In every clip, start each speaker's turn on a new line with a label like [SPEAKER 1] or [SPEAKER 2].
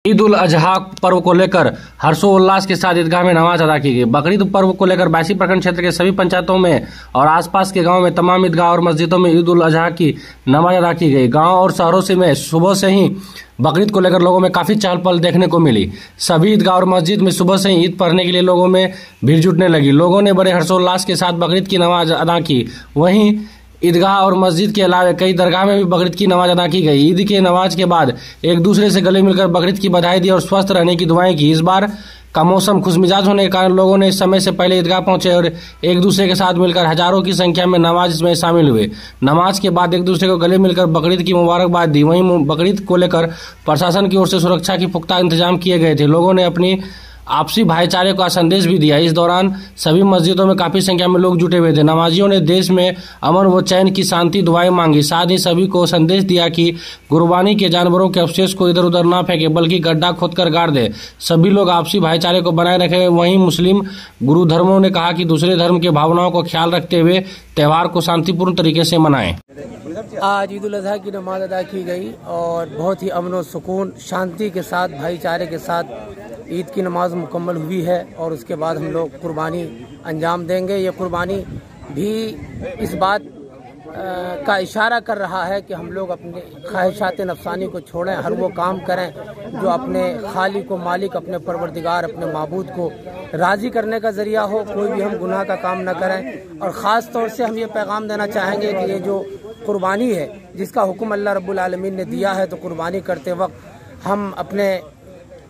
[SPEAKER 1] ईद उल अजहा पर्व को लेकर हर्षोल्लास के साथ ईदगाह में नमाज अदा की गई। बकरीद पर्व को लेकर बायसी प्रखंड क्षेत्र के सभी पंचायतों में और आसपास के गांवों में तमाम ईदगाह और मस्जिदों में ईद उल अजहा की नमाज अदा की गई। गांव और शहरों से में सुबह से ही बकरीद को लेकर लोगों में काफी चहल पहल देखने को मिली। सभी ईदगाह और मस्जिद में सुबह से ही ईद पढ़ने के लिए लोगों में भीड़ जुटने लगी। लोगों ने बड़े हर्षोल्लास के साथ बकरीद की नमाज अदा की। वहीं ईदगाह और मस्जिद के अलावा कई दरगाह में भी बकरीद की नमाज अदा की गई। ईद के नमाज के बाद एक दूसरे से गले मिलकर बकरीद की बधाई दी और स्वस्थ रहने की दुआएं की। इस बार का मौसम खुशमिजाज होने के कारण लोगों ने समय से पहले ईदगाह पहुंचे और एक दूसरे के साथ मिलकर हजारों की संख्या में नमाज में शामिल हुए। नमाज के बाद एक दूसरे को गले मिलकर बकरीद की मुबारकबाद दी। वहीं बकरीद को लेकर प्रशासन की ओर से सुरक्षा के पुख्ता इंतजाम किए गए थे। लोगों ने अपनी आपसी भाईचारे का संदेश भी दिया। इस दौरान सभी मस्जिदों में काफी संख्या में लोग जुटे हुए थे। नमाजियों ने देश में अमन व चैन की शांति दुआएं मांगी। साथ ही सभी को संदेश दिया कि कुर्बानी के जानवरों के अवशेष को इधर उधर न फेंके बल्कि गड्ढा खोदकर गाड़ दे। सभी लोग आपसी भाईचारे को बनाए रखें। वहीं मुस्लिम गुरु धर्मों ने कहा कि दूसरे धर्म के भावनाओं को ख्याल रखते हुए त्योहार को शांतिपूर्ण तरीके से मनाएं।
[SPEAKER 2] आज ईद उल अजहा की नमाज अदा की गई और बहुत ही अमन और सुकून शांति के साथ भाईचारे के साथ ईद की नमाज मुकम्मल हुई है और उसके बाद हम लोग कुर्बानी अंजाम देंगे। ये कुर्बानी भी इस बात का इशारा कर रहा है कि हम लोग अपने ख्वाहिशात नफसानी को छोड़ें, हर वो काम करें जो अपने खालिक को मालिक, अपने परवरदिगार, अपने माबूद को राज़ी करने का ज़रिया हो। कोई भी हम गुनाह का काम न करें। और ख़ास तौर से हम ये पैगाम देना चाहेंगे कि ये जो कुर्बानी है जिसका हुक्म अल्लाह रब्बुल आलमीन ने दिया है, तो कुर्बानी करते वक्त हम अपने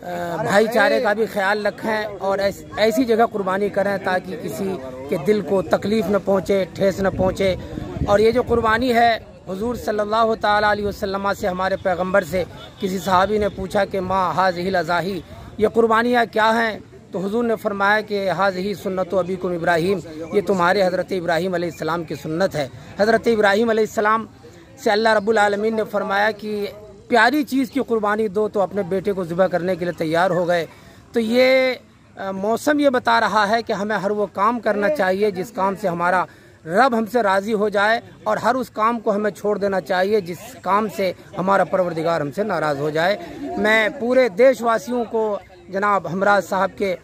[SPEAKER 2] भाईचारे का भी ख्याल रखें और ऐसी जगह कुर्बानी करें ताकि किसी के दिल को तकलीफ न पहुँचे, ठेस न पहुँचे। और ये जो कुर्बानी है, हुजूर सल्लल्लाहु ताला अलैहि वसल्लम से, हमारे पैगंबर से किसी सहाबी ने पूछा कि माँ हाज़िहिल अज़ाही, ये कुर्बानियाँ क्या हैं? तो हुजूर ने फरमाया कि हाज़िही सुन्नत अबीकुम इब्राहीम, ये तुम्हारे हज़रत इब्राहीम अलैहिस्सलाम की सुन्नत है। हज़रत इब्राहीम अलैहिस्सलाम से अल्लाह रब्बुल आलमीन ने फरमाया कि प्यारी चीज़ की कुर्बानी दो, तो अपने बेटे को ज़िबह करने के लिए तैयार हो गए। तो ये मौसम ये बता रहा है कि हमें हर वो काम करना चाहिए जिस काम से हमारा रब हमसे राज़ी हो जाए और हर उस काम को हमें छोड़ देना चाहिए जिस काम से हमारा परवरदिगार हमसे नाराज़ हो जाए। मैं पूरे देशवासियों को जनाब हमराज साहब के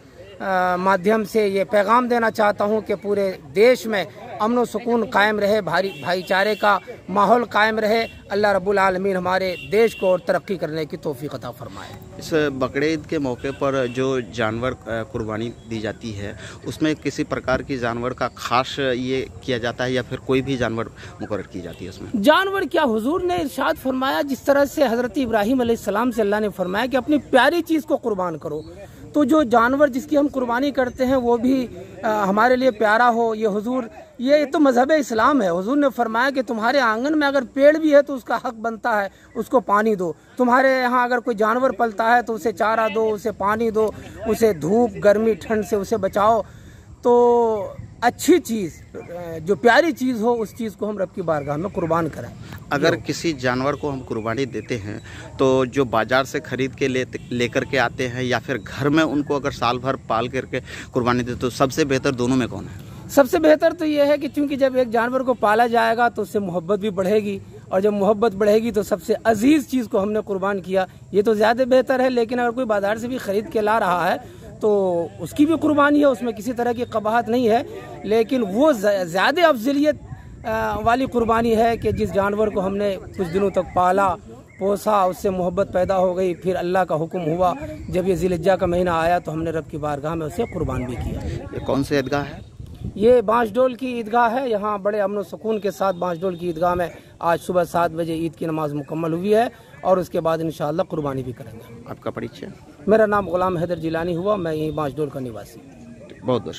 [SPEAKER 2] माध्यम से ये पैगाम देना चाहता हूँ कि पूरे देश में अमन व सुकून कायम रहे, भाईचारे का माहौल कायम रहे। अल्लाह रब्बुल आलमीन हमारे देश को और तरक्की करने की तौफीक अता फरमाए।
[SPEAKER 3] इस बकरीद के मौके पर जो जानवर कुर्बानी दी जाती है, उसमें किसी प्रकार की जानवर का खास ये किया जाता है या फिर कोई भी जानवर मुकर्रर की जाती है? उसमें
[SPEAKER 2] जानवर क्या, हुजूर ने इरशाद फरमाया जिस तरह से हज़रत इब्राहीम अलैहिस्सलाम से अल्लाह ने फरमाया कि अपनी प्यारी चीज़ को कुर्बान करो, तो जो जानवर जिसकी हम कुर्बानी करते हैं वो भी हमारे लिए प्यारा हो। ये हुजूर, ये तो मजहब इस्लाम है। हुजूर ने फरमाया कि तुम्हारे आंगन में अगर पेड़ भी है तो उसका हक बनता है उसको पानी दो। तुम्हारे यहाँ अगर कोई जानवर पलता है तो उसे चारा दो, उसे पानी दो, उसे धूप गर्मी ठंड से उसे बचाओ। तो अच्छी चीज़, जो प्यारी चीज़ हो, उस चीज़ को हम रब की बारगाह में कुर्बान करें।
[SPEAKER 3] अगर किसी जानवर को हम कुर्बानी देते हैं तो जो बाजार से खरीद के लेकर के आते हैं या फिर घर में उनको अगर साल भर पाल करके कुर्बानी देते, तो सबसे बेहतर दोनों में कौन है?
[SPEAKER 2] सबसे बेहतर तो ये है कि चूंकि जब एक जानवर को पाला जाएगा तो उससे मोहब्बत भी बढ़ेगी और जब मोहब्बत बढ़ेगी तो सबसे अजीज चीज़ को हमने कुर्बान किया, ये तो ज़्यादा बेहतर है। लेकिन अगर कोई बाजार से भी खरीद के ला रहा है तो उसकी भी कुर्बानी है, उसमें किसी तरह की कबाहत नहीं है। लेकिन वो ज़्यादा अफजलियत वाली कुर्बानी है कि जिस जानवर को हमने कुछ दिनों तक पाला पोसा, उससे मोहब्बत पैदा हो गई, फिर अल्लाह का हुक्म हुआ, जब ये ज़िलहिज्जा का महीना आया तो हमने रब की बारगाह में उसे कुर्बान भी किया।
[SPEAKER 3] ये कौन सी ईदगाह है?
[SPEAKER 2] ये बांसडोल की ईदगाह है। यहाँ बड़े अमन सुकून के साथ बांसडोल की ईदगाह में आज सुबह 7 बजे ईद की नमाज मुकम्मल हुई है और उसके बाद इंशाअल्लाह कुर्बानी भी करेंगे।
[SPEAKER 3] आपका परिचय?
[SPEAKER 2] मेरा नाम गुलाम हैदर जिलानी हुआ, मैं यहीं बांसडोल का निवासी।
[SPEAKER 3] बहुत बहुत